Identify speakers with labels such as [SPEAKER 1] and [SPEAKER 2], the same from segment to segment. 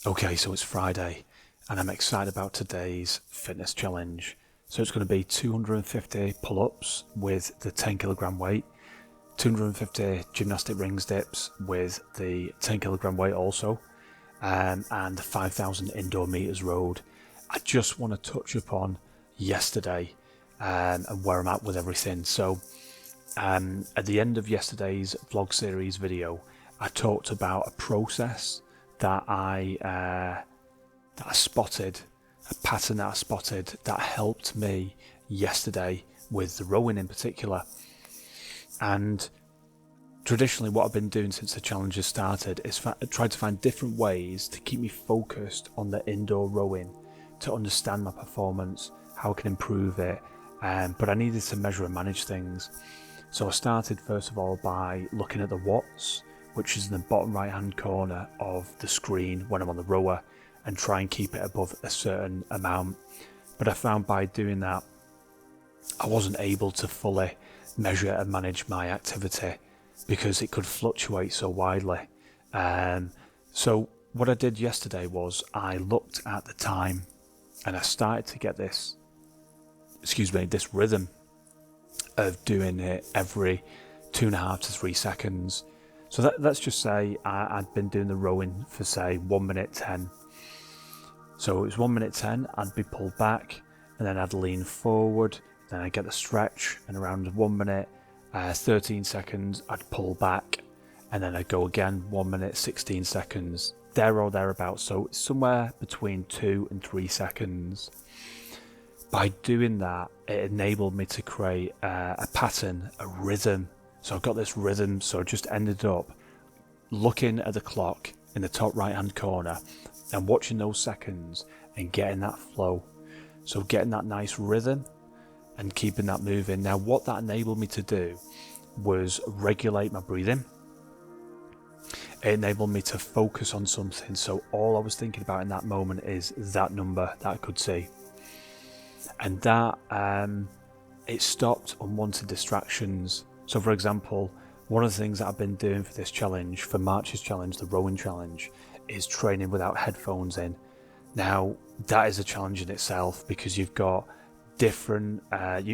[SPEAKER 1] Okay, so it's Friday and I'm excited about today's fitness challenge. So it's going to be 250 pull-ups with the 10 kilogram weight, 250 gymnastic rings dips with the 10 kilogram weight also, and 5,000 indoor meters rowed. I just want to touch upon yesterday and where I'm at with everything. So at the end of yesterday's vlog series video, I talked about a process that I spotted, a pattern that I spotted that helped me yesterday with the rowing in particular. And traditionally what I've been doing since the challenge has started is try to find different ways to keep me focused on the indoor rowing, to understand my performance, how I can improve it, but I needed to measure and manage things. So I started first of all by looking at the watts, which is in the bottom right hand corner of the screen when I'm on the rower, and try and keep it above a certain amount. But I found by doing that I wasn't able to fully measure and manage my activity because it could fluctuate so widely. So what I did yesterday was I looked at the time and I started to get this rhythm of doing it every 2.5 to 3 seconds. So let's just say I'd been doing the rowing for say 1 minute 10. So it was 1 minute 10, I'd be pulled back and then I'd lean forward, then I'd get the stretch, and around 1 minute 13 seconds I'd pull back, and then I'd go again 1 minute 16 seconds, there or thereabouts. So it's somewhere between 2 and 3 seconds. By doing that, it enabled me to create a pattern, a rhythm. So I got this rhythm, so I just ended up looking at the clock in the top right hand corner and watching those seconds and getting that flow. So getting that nice rhythm and keeping that moving. Now what that enabled me to do was regulate my breathing. It enabled me to focus on something. So all I was thinking about in that moment is that number that I could see. And that it stopped unwanted distractions. So for example, one of the things that I've been doing for this challenge, for March's challenge, the rowing challenge, is training without headphones in. Now that is a challenge in itself because you've got different,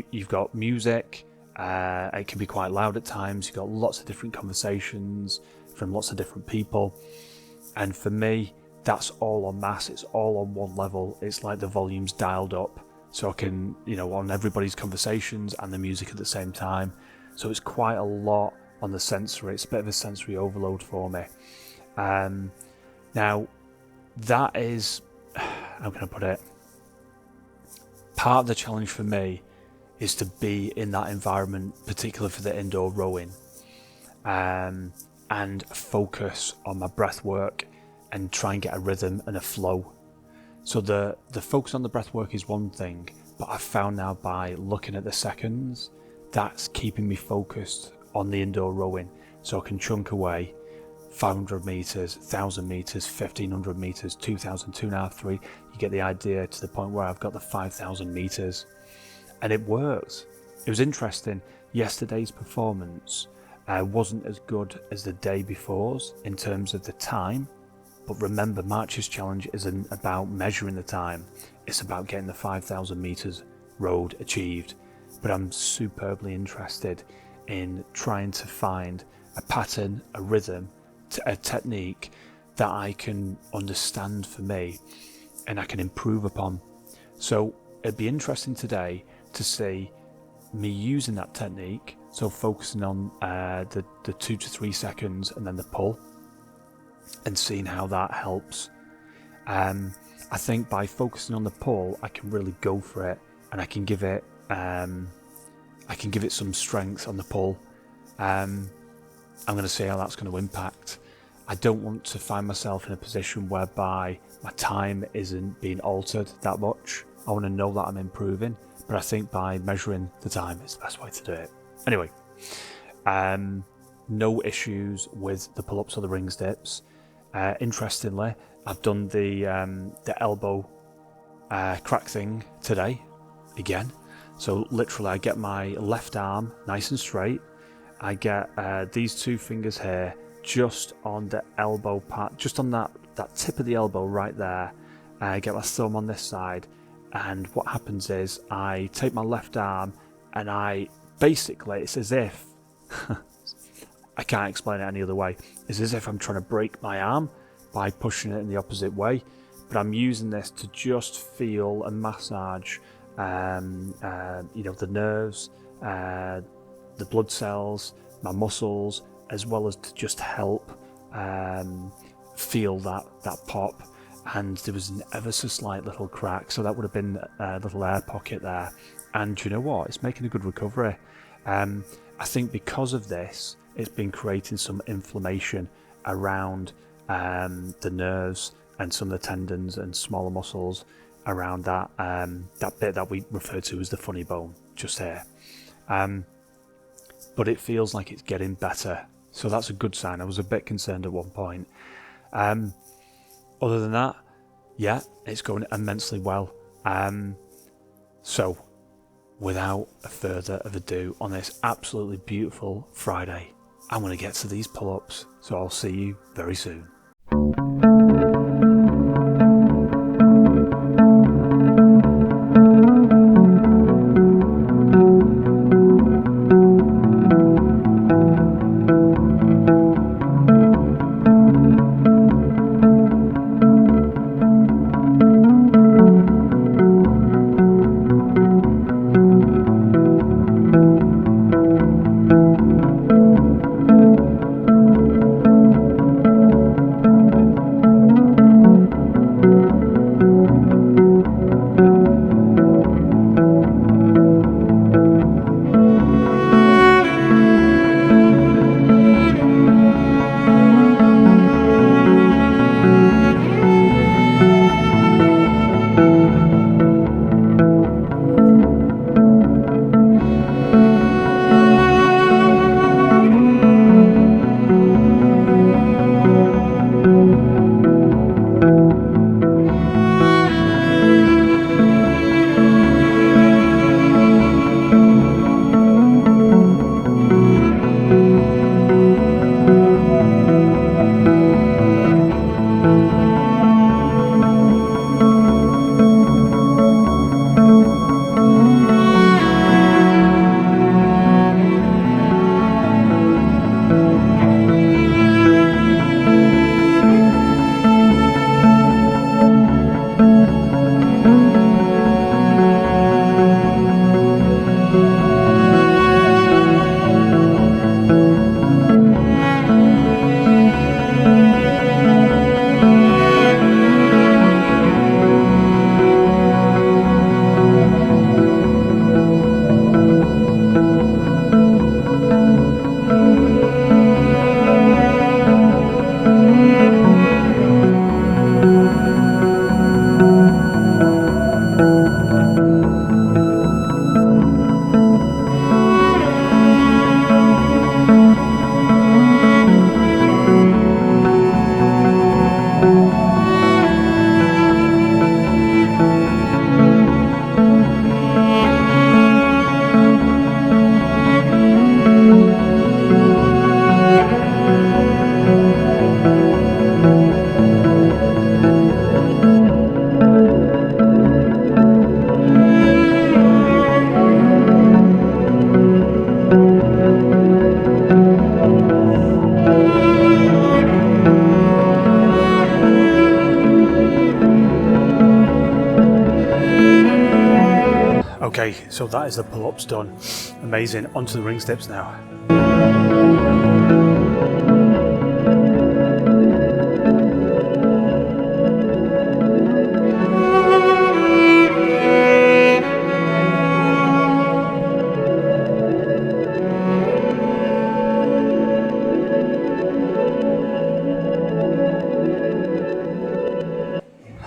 [SPEAKER 1] you've got music, it can be quite loud at times, you've got lots of different conversations from lots of different people. And for me, that's all en masse, it's all on one level, it's like the volume's dialed up. So I can, on everybody's conversations and the music at the same time. So it's quite a lot on the sensory. It's a bit of a sensory overload for me. Now, that is, how can I put it? Part of the challenge for me is to be in that environment, particularly for the indoor rowing, and focus on my breath work and try and get a rhythm and a flow. So the focus on the breath work is one thing, but I've found now by looking at the seconds, that's keeping me focused on the indoor rowing. So I can chunk away 500 meters, 1,000 meters, 1,500 meters, 2,000, 2.5, 3. You get the idea to the point where I've got the 5,000 meters. And it works. It was interesting. Yesterday's performance wasn't as good as the day before's in terms of the time. But remember, March's challenge isn't about measuring the time. It's about getting the 5,000 meters rowed achieved. But I'm superbly interested in trying to find a pattern, a rhythm, a technique that I can understand for me and I can improve upon. So it'd be interesting today to see me using that technique, so focusing on the 2 to 3 seconds and then the pull, and seeing how that helps. I think by focusing on the pull, I can really go for it, and I can give it some strength on the pull. I'm going to see how that's going to impact. I don't want to find myself in a position whereby my time isn't being altered that much. I want to know that I'm improving, but I think by measuring the time is the best way to do it. Anyway, no issues with the pull-ups or the rings dips. Interestingly, I've done the elbow crack thing today again. So literally I get my left arm nice and straight. I get these two fingers here just on the elbow part, just on that that tip of the elbow right there, get my thumb on this side, and what happens is I take my left arm and basically, it's as if, I can't explain it any other way, it's as if I'm trying to break my arm by pushing it in the opposite way, but I'm using this to just feel and massage, the nerves, the blood cells, my muscles, as well as to just help feel that pop. And there was an ever so slight little crack, so that would have been a little air pocket there. And you know what? It's making a good recovery. I think because of this, it's been creating some inflammation around the nerves and some of the tendons and smaller muscles around that bit that we refer to as the funny bone, just here. But it feels like it's getting better, so that's a good sign. I was a bit concerned at one point. Other than that, yeah, it's going immensely well. So, without further ado, on this absolutely beautiful Friday, I'm going to get to these pull-ups, so I'll see you very soon. Okay, so that is the pull-ups done. Amazing. Onto the ring steps now.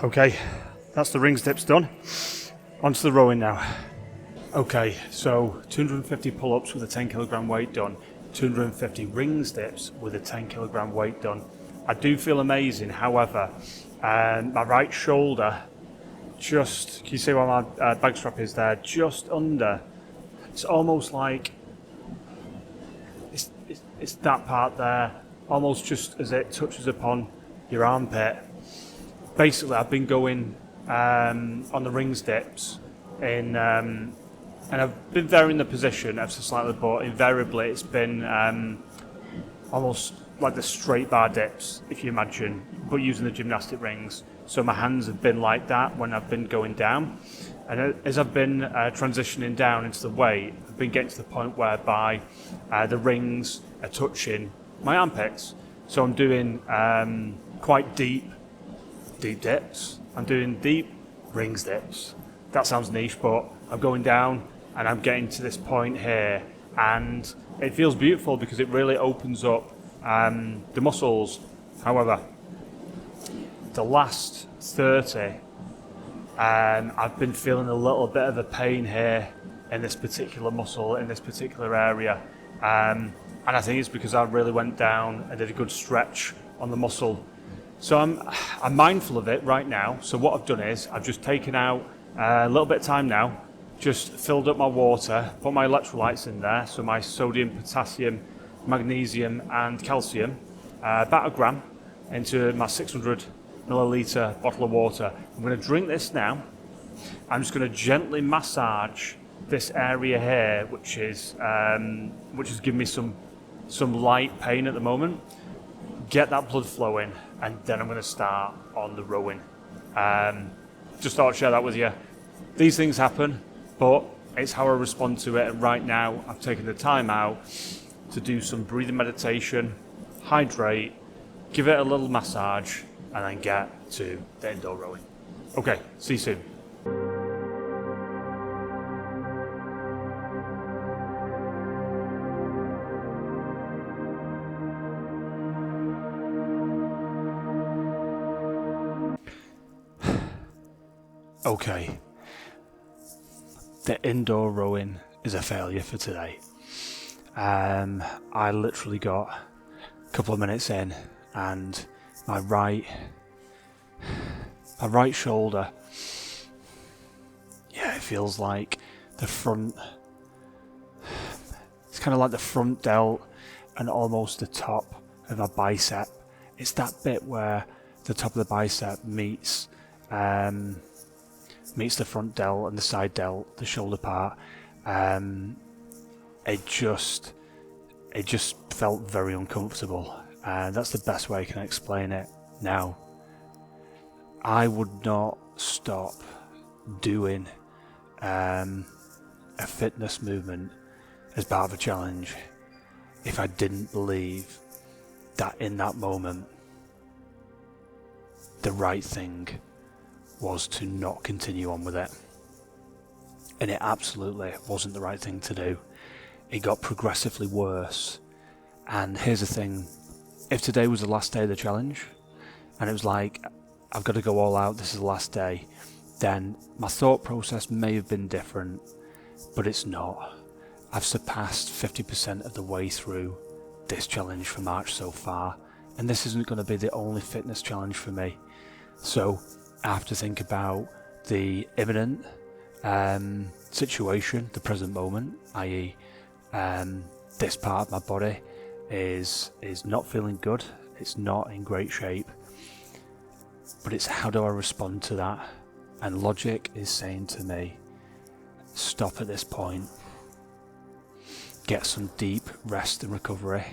[SPEAKER 1] Okay, that's the ring steps done. Onto the rowing now. Okay, so 250 pull-ups with a 10 kilogram weight done, 250 ring steps with a 10 kilogram weight done. I do feel amazing, however, my right shoulder, just, can you see where my bag strap is there? Just under. It's almost like, it's that part there, almost just as it touches upon your armpit. basically I've been going on the rings dips and I've been varying the position ever so slightly, but invariably it's been almost like the straight bar dips, if you imagine, but using the gymnastic rings. So my hands have been like that when I've been going down, and as I've been transitioning down into the weight, I've been getting to the point whereby the rings are touching my armpits. So I'm doing quite deep dips. I'm doing deep rings dips. That sounds niche, but I'm going down and I'm getting to this point here, and it feels beautiful because it really opens up the muscles. However, the last 30, I've been feeling a little bit of a pain here in this particular muscle, in this particular area. And I think it's because I really went down and did a good stretch on the muscle. So I'm mindful of it right now. So what I've done is I've just taken out a little bit of time now, just filled up my water, put my electrolytes in there, so my sodium, potassium, magnesium and calcium, about a gram into my 600 milliliter bottle of water. I'm going to drink this now. I'm just going to gently massage this area here, which is giving me some light pain at the moment. Get that blood flowing, and then I'm going to start on the rowing. Just thought I'd share that with you. These things happen, but it's how I respond to it. And right now, I've taken the time out to do some breathing meditation, hydrate, give it a little massage, and then get to the indoor rowing. Okay, see you soon. Okay, the indoor rowing is a failure for today. I literally got a couple of minutes in and my right shoulder, yeah, it feels like the front, it's kind of like the front delt and almost the top of my bicep. It's that bit where the top of the bicep meets the front delt and the side delt, the shoulder part. It just felt very uncomfortable, and that's the best way I can explain it. Now, I would not stop doing a fitness movement as part of a challenge if I didn't believe that in that moment the right thing was to not continue on with it. And it absolutely wasn't the right thing to do. It got progressively worse. And here's the thing, if today was the last day of the challenge and it was like, I've got to go all out, this is the last day, then my thought process may have been different, but it's not. I've surpassed 50% of the way through this challenge for March so far, and this isn't going to be the only fitness challenge for me. So I have to think about the imminent situation, the present moment, i.e. this part of my body is not feeling good, it's not in great shape, but it's how do I respond to that? And logic is saying to me, stop at this point, get some deep rest and recovery,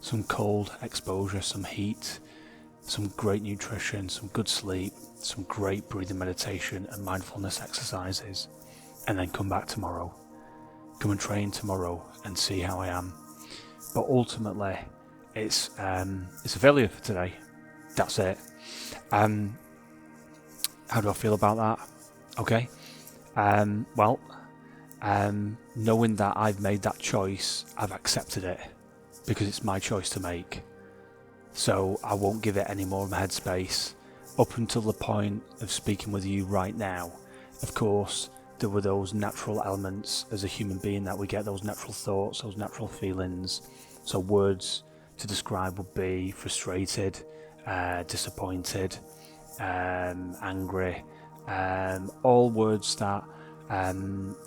[SPEAKER 1] some cold exposure, some heat, some great nutrition, some good sleep, some great breathing meditation and mindfulness exercises, and then come back tomorrow. Come and train tomorrow and see how I am. But ultimately, it's a failure for today. That's it. How do I feel about that? Okay. Knowing that I've made that choice, I've accepted it because it's my choice to make. So I won't give it any more of my headspace. Up until the point of speaking with you right now, of course, there were those natural elements as a human being that we get, those natural thoughts, those natural feelings. So words to describe would be frustrated, disappointed, angry, all words that,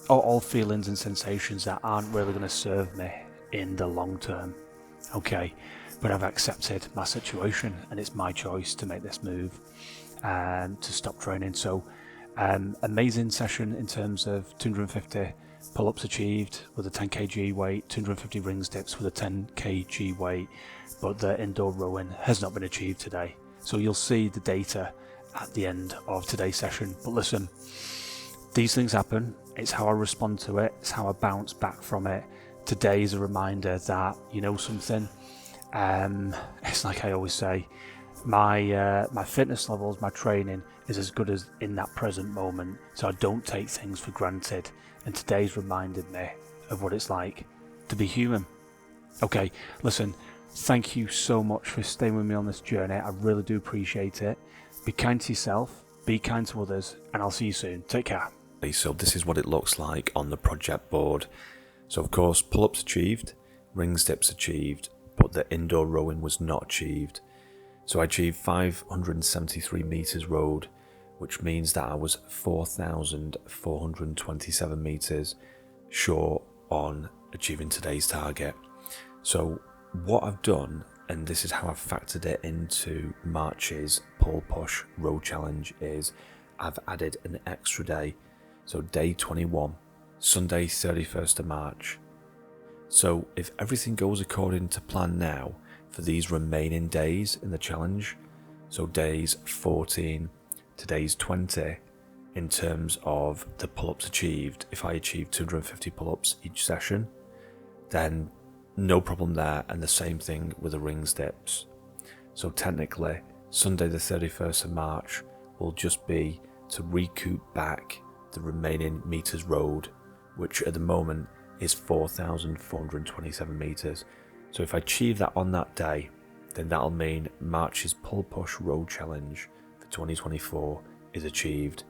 [SPEAKER 1] all feelings and sensations that aren't really going to serve me in the long term. Okay, but I've accepted my situation and it's my choice to make this move. to stop training. So amazing session in terms of 250 pull-ups achieved with a 10 kg weight, 250 rings dips with a 10 kg weight, but the indoor rowing has not been achieved today. So you'll see the data at the end of today's session. But listen, these things happen. It's how I respond to it. It's how I bounce back from it. Today is a reminder that you know something. It's like I always say, my fitness levels, my training is as good as in that present moment. So I don't take things for granted. And today's reminded me of what it's like to be human. Okay, listen, thank you so much for staying with me on this journey. I really do appreciate it. Be kind to yourself, be kind to others, and I'll see you soon. Take care.
[SPEAKER 2] So this is what it looks like on the project board. So of course, pull-ups achieved, rings dips achieved, but the indoor rowing was not achieved. So I achieved 573 meters rowed, which means that I was 4,427 meters short on achieving today's target. So what I've done, and this is how I've factored it into March's pull push row challenge, is I've added an extra day. So day 21, Sunday 31st of March. So if everything goes according to plan now for these remaining days in the challenge, so days 14 to days 20, in terms of the pull-ups achieved, if I achieve 250 pull-ups each session, then no problem there, and the same thing with the rings dips. So technically, Sunday the 31st of March will just be to recoup back the remaining meters rowed, which at the moment is 4,427 meters. So if I achieve that on that day, then that'll mean March's pull push row challenge for 2024 is achieved.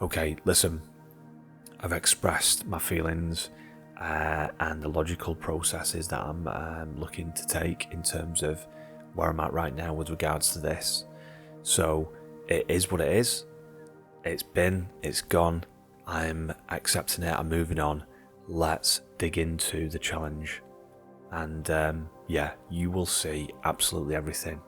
[SPEAKER 2] Okay, listen, I've expressed my feelings and the logical processes that I'm looking to take in terms of where I'm at right now with regards to this. So it is what it is. It's been, it's gone. I'm accepting it. I'm moving on. Let's dig into the challenge. And yeah, you will see absolutely everything